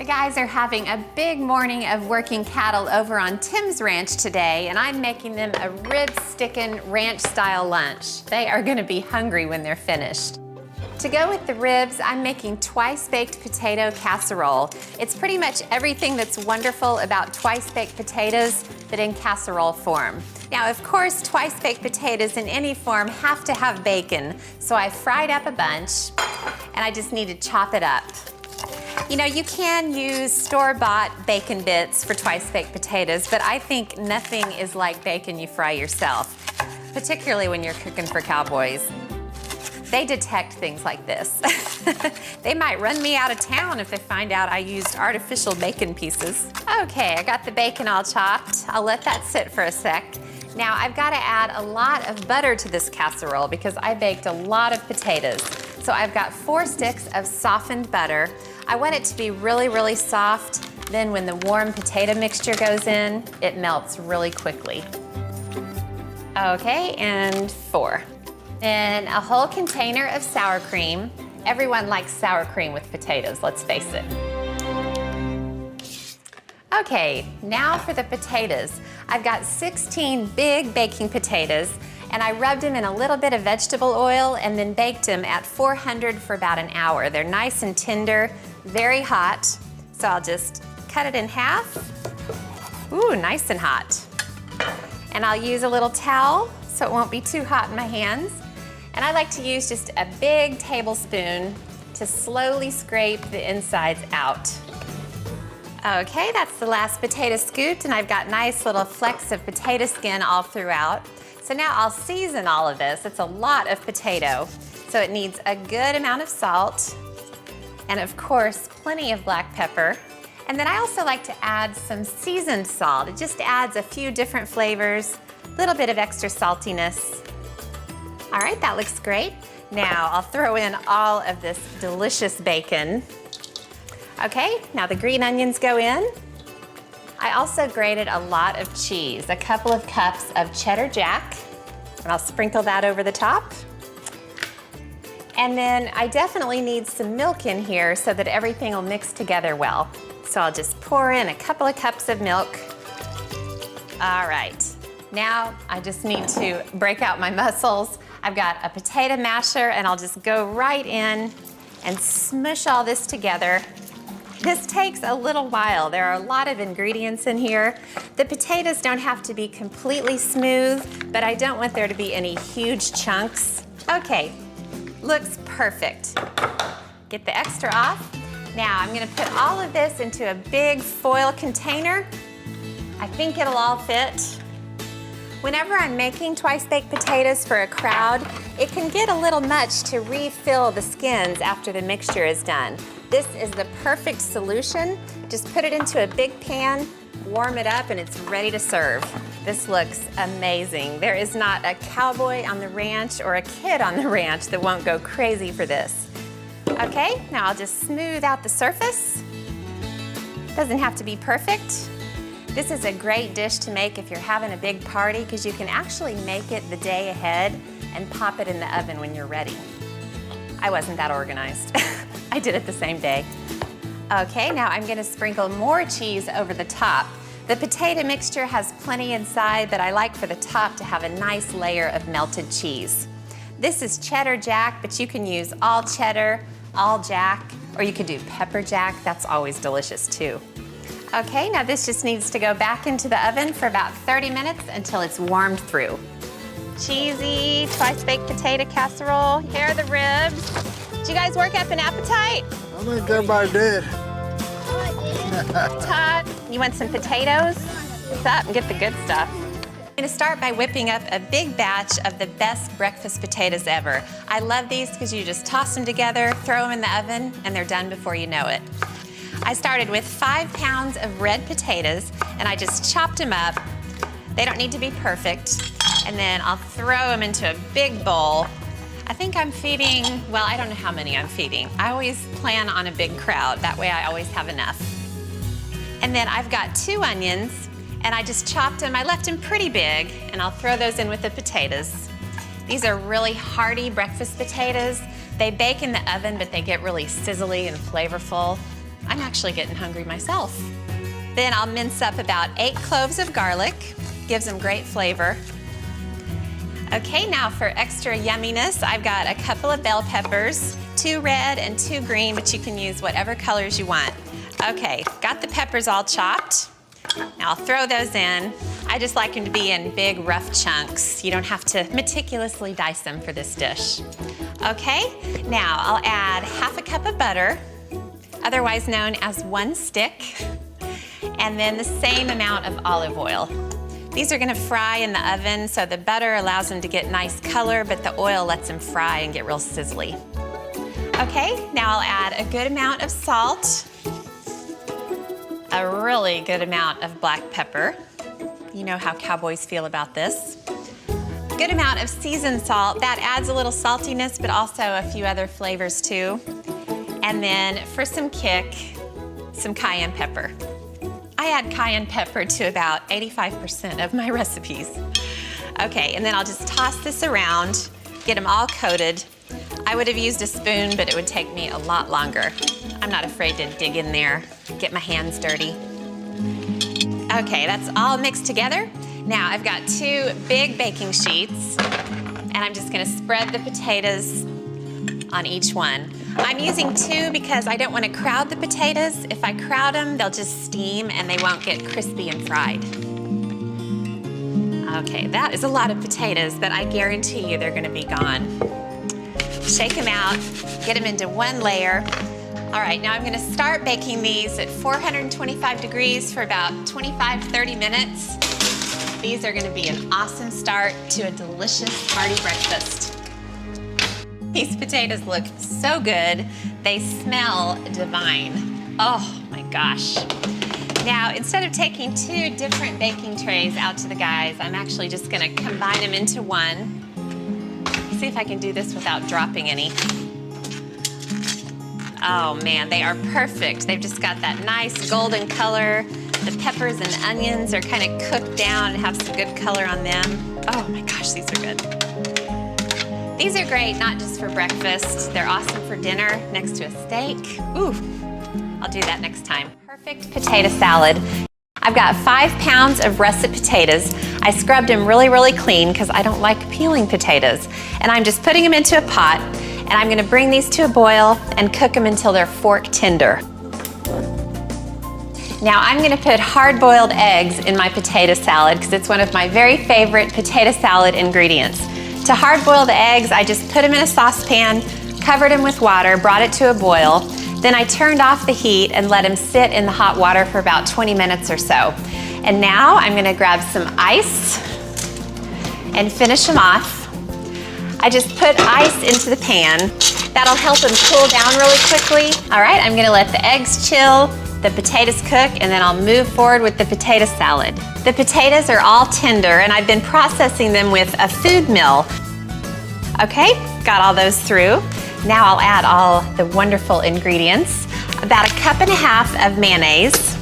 guys are having a big morning of working cattle over on Tim's ranch today, and I'm making them a rib-stickin' ranch-style lunch. They are gonna be hungry when they're finished. To go with the ribs, I'm making twice-baked potato casserole. It's pretty much everything that's wonderful about twice-baked potatoes, but in casserole form. Now, of course, twice-baked potatoes in any form have to have bacon, so I fried up a bunch, and I just need to chop it up. You know, you can use store-bought bacon bits for twice-baked potatoes, but I think nothing is like bacon you fry yourself, particularly when you're cooking for cowboys. They detect things like this. They might run me out of town if they find out I used artificial bacon pieces. Okay, I got the bacon all chopped. I'll let that sit for a sec. Now I've got to add a lot of butter to this casserole because I baked a lot of potatoes. So I've got 4 sticks of softened butter. I want it to be really, really soft. Then when the warm potato mixture goes in, it melts really quickly. Okay, and 4. And a whole container of sour cream. Everyone likes sour cream with potatoes, let's face it. Okay, now for the potatoes. I've got 16 big baking potatoes, and I rubbed them in a little bit of vegetable oil and then baked them at 400 for about an hour. They're nice and tender, very hot. So I'll just cut it in half. Ooh, nice and hot. And I'll use a little towel so it won't be too hot in my hands. And I like to use just a big tablespoon to slowly scrape the insides out. Okay, that's the last potato scooped, and I've got nice little flecks of potato skin all throughout. So now I'll season all of this. It's a lot of potato, so it needs a good amount of salt, and of course, plenty of black pepper. And then I also like to add some seasoned salt. It just adds a few different flavors, a little bit of extra saltiness. All right, that looks great. Now I'll throw in all of this delicious bacon. Okay, now the green onions go in. I also grated a lot of cheese, a couple of cups of cheddar jack, and I'll sprinkle that over the top. And then I definitely need some milk in here so that everything will mix together well. So I'll just pour in a couple of cups of milk. All right, now I just need to break out my muscles. I've got a potato masher, and I'll just go right in and smush all this together. This takes a little while. There are a lot of ingredients in here. The potatoes don't have to be completely smooth, but I don't want there to be any huge chunks. Okay, looks perfect. Get the extra off. Now I'm gonna put all of this into a big foil container. I think it'll all fit. Whenever I'm making twice-baked potatoes for a crowd, it can get a little much to refill the skins after the mixture is done. This is the perfect solution. Just put it into a big pan, warm it up, and it's ready to serve. This looks amazing. There is not a cowboy on the ranch or a kid on the ranch that won't go crazy for this. Okay, now I'll just smooth out the surface. Doesn't have to be perfect. This is a great dish to make if you're having a big party because you can actually make it the day ahead and pop it in the oven when you're ready. I wasn't that organized. I did it the same day. Okay, now I'm gonna sprinkle more cheese over the top. The potato mixture has plenty inside, but I like for the top to have a nice layer of melted cheese. This is cheddar jack, but you can use all cheddar, all jack, or you could do pepper jack. That's always delicious too. Okay, now this just needs to go back into the oven for about 30 minutes until it's warmed through. Cheesy, twice-baked potato casserole. Here are the ribs. Did you guys work up an appetite? I think everybody did. Todd, you want some potatoes? What's up and get the good stuff. I'm gonna start by whipping up a big batch of the best breakfast potatoes ever. I love these because you just toss them together, throw them in the oven, and they're done before you know it. I started with 5 pounds of red potatoes, and I just chopped them up. They don't need to be perfect. And then I'll throw them into a big bowl. I think I'm feeding, well, I don't know how many I'm feeding. I always plan on a big crowd. That way I always have enough. And then I've got 2 onions, and I just chopped them. I left them pretty big, and I'll throw those in with the potatoes. These are really hearty breakfast potatoes. They bake in the oven, but they get really sizzly and flavorful. I'm actually getting hungry myself. Then I'll mince up about 8 cloves of garlic. Gives them great flavor. Okay, now for extra yumminess, I've got a couple of bell peppers, 2 red and 2 green, but you can use whatever colors you want. Okay, got the peppers all chopped. Now I'll throw those in. I just like them to be in big, rough chunks. You don't have to meticulously dice them for this dish. Okay, now I'll add half a cup of butter, otherwise known as 1 stick, and then the same amount of olive oil. These are gonna fry in the oven, so the butter allows them to get nice color, but the oil lets them fry and get real sizzly. Okay, now I'll add a good amount of salt, a really good amount of black pepper. You know how cowboys feel about this. Good amount of seasoned salt. That adds a little saltiness, but also a few other flavors too. And then for some kick, some cayenne pepper. I add cayenne pepper to about 85% of my recipes. Okay, and then I'll just toss this around, get them all coated. I would have used a spoon, but it would take me a lot longer. I'm not afraid to dig in there, get my hands dirty. Okay, that's all mixed together. Now I've got 2 big baking sheets, and I'm just gonna spread the potatoes on each one. I'm using 2 because I don't want to crowd the potatoes. If I crowd them, they'll just steam and they won't get crispy and fried. Okay, that is a lot of potatoes, but I guarantee you they're gonna be gone. Shake them out, get them into one layer. All right, now I'm gonna start baking these at 425 degrees for about 25-30 minutes. These are gonna be an awesome start to a delicious hearty breakfast. These potatoes look so good. They smell divine. Oh my gosh. Now, instead of taking 2 different baking trays out to the guys, I'm actually just gonna combine them into one. See if I can do this without dropping any. Oh man, they are perfect. They've just got that nice golden color. The peppers and onions are kind of cooked down and have some good color on them. Oh my gosh, these are good. These are great, not just for breakfast. They're awesome for dinner next to a steak. Ooh, I'll do that next time. Perfect potato salad. I've got 5 pounds of russet potatoes. I scrubbed them really, really clean because I don't like peeling potatoes. And I'm just putting them into a pot, and I'm gonna bring these to a boil and cook them until they're fork tender. Now I'm gonna put hard-boiled eggs in my potato salad because it's one of my very favorite potato salad ingredients. To hard-boil the eggs, I just put them in a saucepan, covered them with water, brought it to a boil. Then I turned off the heat and let them sit in the hot water for about 20 minutes or so. And now I'm gonna grab some ice and finish them off. I just put ice into the pan. That'll help them cool down really quickly. All right, I'm gonna let the eggs chill, the potatoes cook, and then I'll move forward with the potato salad. The potatoes are all tender, and I've been processing them with a food mill. Okay, got all those through. Now I'll add all the wonderful ingredients. About 1.5 cups of mayonnaise,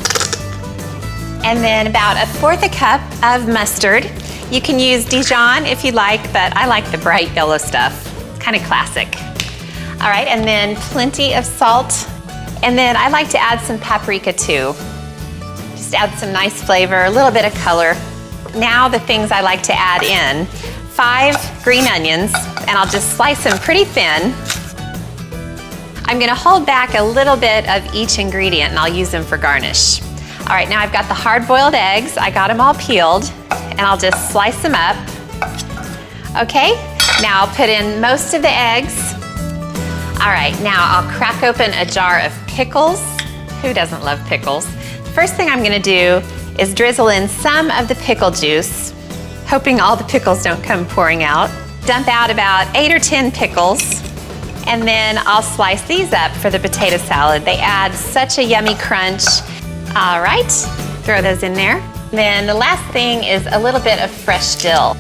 and then about 1/4 cup of mustard. You can use Dijon if you like, but I like the bright yellow stuff. It's kind of classic. All right, and then plenty of salt. And then I like to add some paprika too. Just add some nice flavor, a little bit of color. Now the things I like to add in. 5 green onions, and I'll just slice them pretty thin. I'm gonna hold back a little bit of each ingredient and I'll use them for garnish. All right, now I've got the hard-boiled eggs. I got them all peeled, and I'll just slice them up. Okay, now I'll put in most of the eggs. All right, now I'll crack open a jar of pickles. Who doesn't love pickles? First thing I'm gonna do is drizzle in some of the pickle juice, hoping all the pickles don't come pouring out. Dump out about 8 or 10 pickles, and then I'll slice these up for the potato salad. They add such a yummy crunch. All right, throw those in there. Then the last thing is a little bit of fresh dill.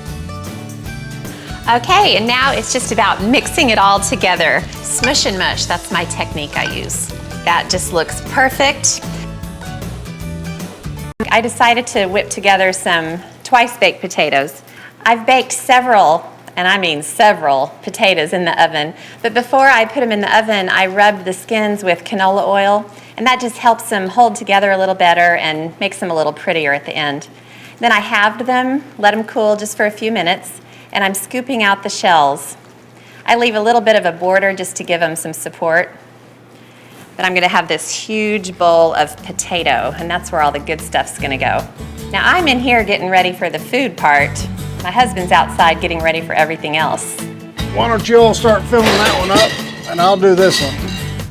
Okay, and now it's just about mixing it all together. Smush and mush, that's my technique I use. That just looks perfect. I decided to whip together some twice-baked potatoes. I've baked several and I mean several, potatoes in the oven. But before I put them in the oven, I rubbed the skins with canola oil, and that just helps them hold together a little better and makes them a little prettier at the end. Then I halved them, let them cool just for a few minutes, and I'm scooping out the shells. I leave a little bit of a border just to give them some support. Then I'm going to have this huge bowl of potato, and that's where all the good stuff's going to go. Now I'm in here getting ready for the food part. My husband's outside getting ready for everything else. Why don't you all start filling that one up, and I'll do this one.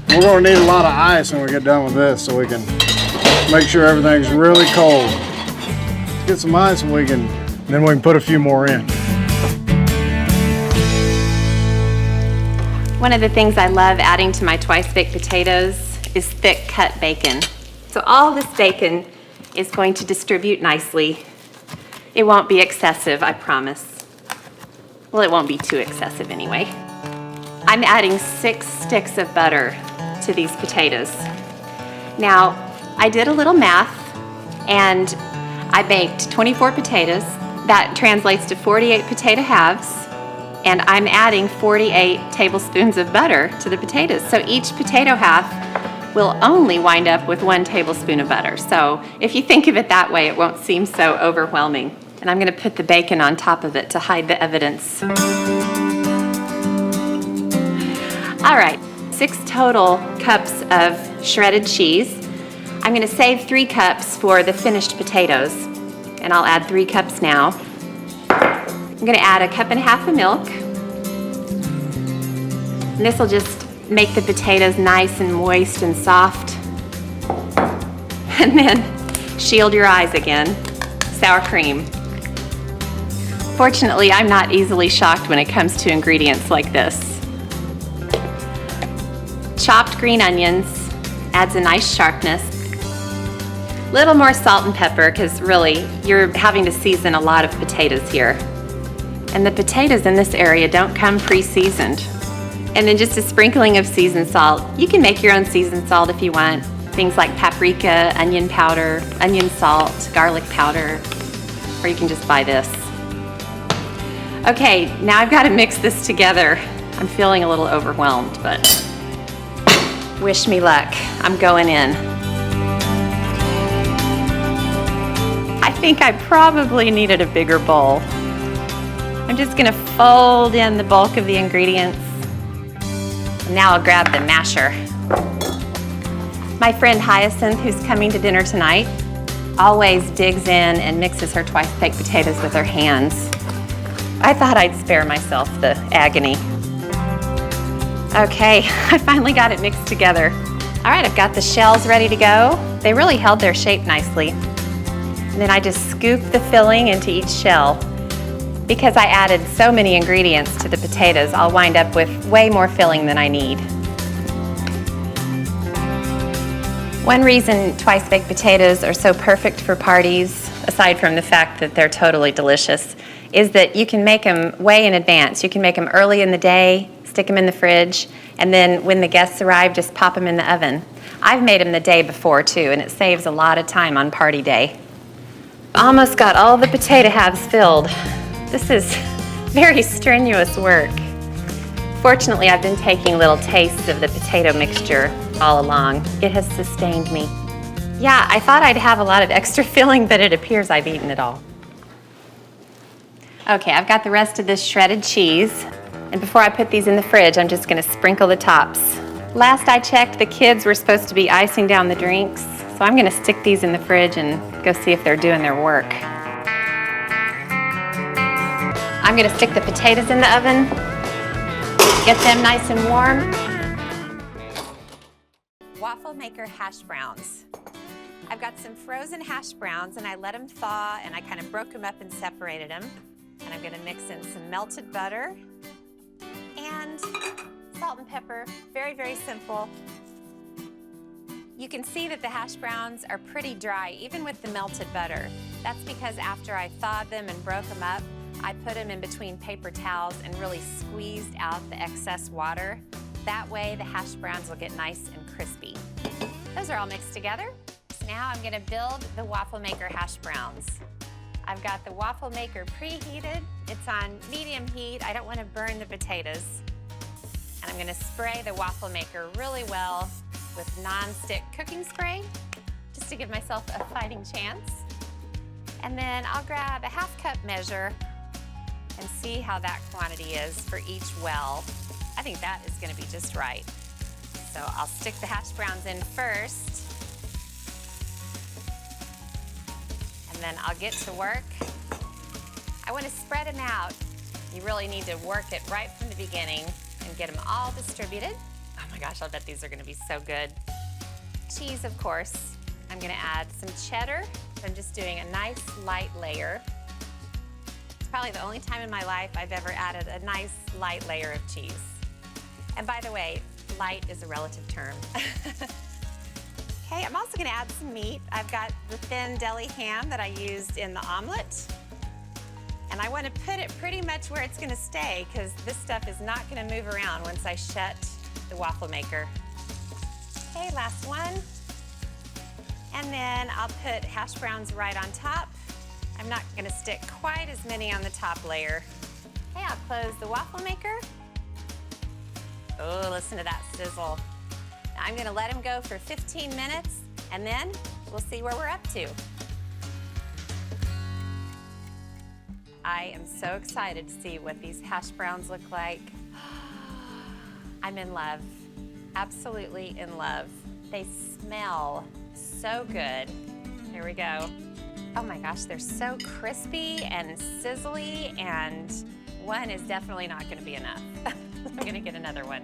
We're going to need a lot of ice when we get done with this, so we can make sure everything's really cold. Let's get some ice, and then we can put a few more in. One of the things I love adding to my twice-baked potatoes is thick cut bacon. So all this bacon is going to distribute nicely. It won't be excessive, I promise. Well, it won't be too excessive anyway. I'm adding 6 sticks of butter to these potatoes. Now, I did a little math, and I baked 24 potatoes. That translates to 48 potato halves, and I'm adding 48 tablespoons of butter to the potatoes. So each potato half will only wind up with 1 tablespoon of butter. So if you think of it that way, it won't seem so overwhelming. And I'm going to put the bacon on top of it to hide the evidence. All right, 6 total cups of shredded cheese. I'm going to save 3 cups for the finished potatoes, and I'll add 3 cups now. I'm going to add 1.5 cups of milk. And this will just make the potatoes nice and moist and soft. And then shield your eyes again, sour cream. Fortunately, I'm not easily shocked when it comes to ingredients like this. Chopped green onions adds a nice sharpness. Little more salt and pepper, because really you're having to season a lot of potatoes here. And the potatoes in this area don't come pre-seasoned. And then just a sprinkling of seasoned salt. You can make your own seasoned salt if you want. Things like paprika, onion powder, onion salt, garlic powder, or you can just buy this. Okay, now I've got to mix this together. I'm feeling a little overwhelmed, but wish me luck. I'm going in. I think I probably needed a bigger bowl. I'm just going to fold in the bulk of the ingredients. Now I'll grab the masher. My friend Hyacinth, who's coming to dinner tonight, always digs in and mixes her twice-baked potatoes with her hands. I thought I'd spare myself the agony. Okay, I finally got it mixed together. All right, I've got the shells ready to go. They really held their shape nicely. And then I just scoop the filling into each shell. Because I added so many ingredients to the potatoes, I'll wind up with way more filling than I need. One reason twice-baked potatoes are so perfect for parties, aside from the fact that they're totally delicious, is that you can make them way in advance. You can make them early in the day, stick them in the fridge, and then when the guests arrive, just pop them in the oven. I've made them the day before too, and it saves a lot of time on party day. Almost got all the potato halves filled. This is very strenuous work. Fortunately, I've been taking little tastes of the potato mixture all along. It has sustained me. Yeah, I thought I'd have a lot of extra filling, but it appears I've eaten it all. Okay, I've got the rest of this shredded cheese. And before I put these in the fridge, I'm just gonna sprinkle the tops. Last I checked, the kids were supposed to be icing down the drinks, so I'm gonna stick these in the fridge and go see if they're doing their work. I'm gonna stick the potatoes in the oven, get them nice and warm. Waffle maker hash browns. I've got some frozen hash browns and I let them thaw and I kind of broke them up and separated them. And I'm gonna mix in some melted butter and salt and pepper. Very, very simple. You can see that the hash browns are pretty dry, even with the melted butter. That's because after I thawed them and broke them up, I put them in between paper towels and really squeezed out the excess water. That way the hash browns will get nice and crispy. Those are all mixed together. So now I'm gonna build the waffle maker hash browns. I've got the waffle maker preheated It's on medium heat. I don't want to burn the potatoes. And I'm gonna spray the waffle maker really well with non-stick cooking spray, just to give myself a fighting chance. And then I'll grab a 1/2 cup measure and see how that quantity is for each well. I think that is gonna be just right. So I'll stick the hash browns in first, and then I'll get to work. I wanna spread them out. You really need to work it right from the beginning and get them all distributed. Oh my gosh, I'll bet these are gonna be so good. Cheese, of course. I'm gonna add some cheddar. I'm just doing a nice light layer. It's probably the only time in my life I've ever added a nice light layer of cheese. And by the way, light is a relative term. Okay, I'm also gonna add some meat. I've got the thin deli ham that I used in the omelet. And I wanna put it pretty much where it's gonna stay, because this stuff is not gonna move around once I shut the waffle maker. Okay, last one. And then I'll put hash browns right on top. I'm not gonna stick quite as many on the top layer. Okay, I'll close the waffle maker. Oh, listen to that sizzle. Now I'm gonna let them go for 15 minutes, and then we'll see where we're up to. I am so excited to see what these hash browns look like. I'm in love, absolutely in love. They smell so good. Here we go. Oh my gosh, they're so crispy and sizzly, and one is definitely not gonna be enough. I'm gonna get another one.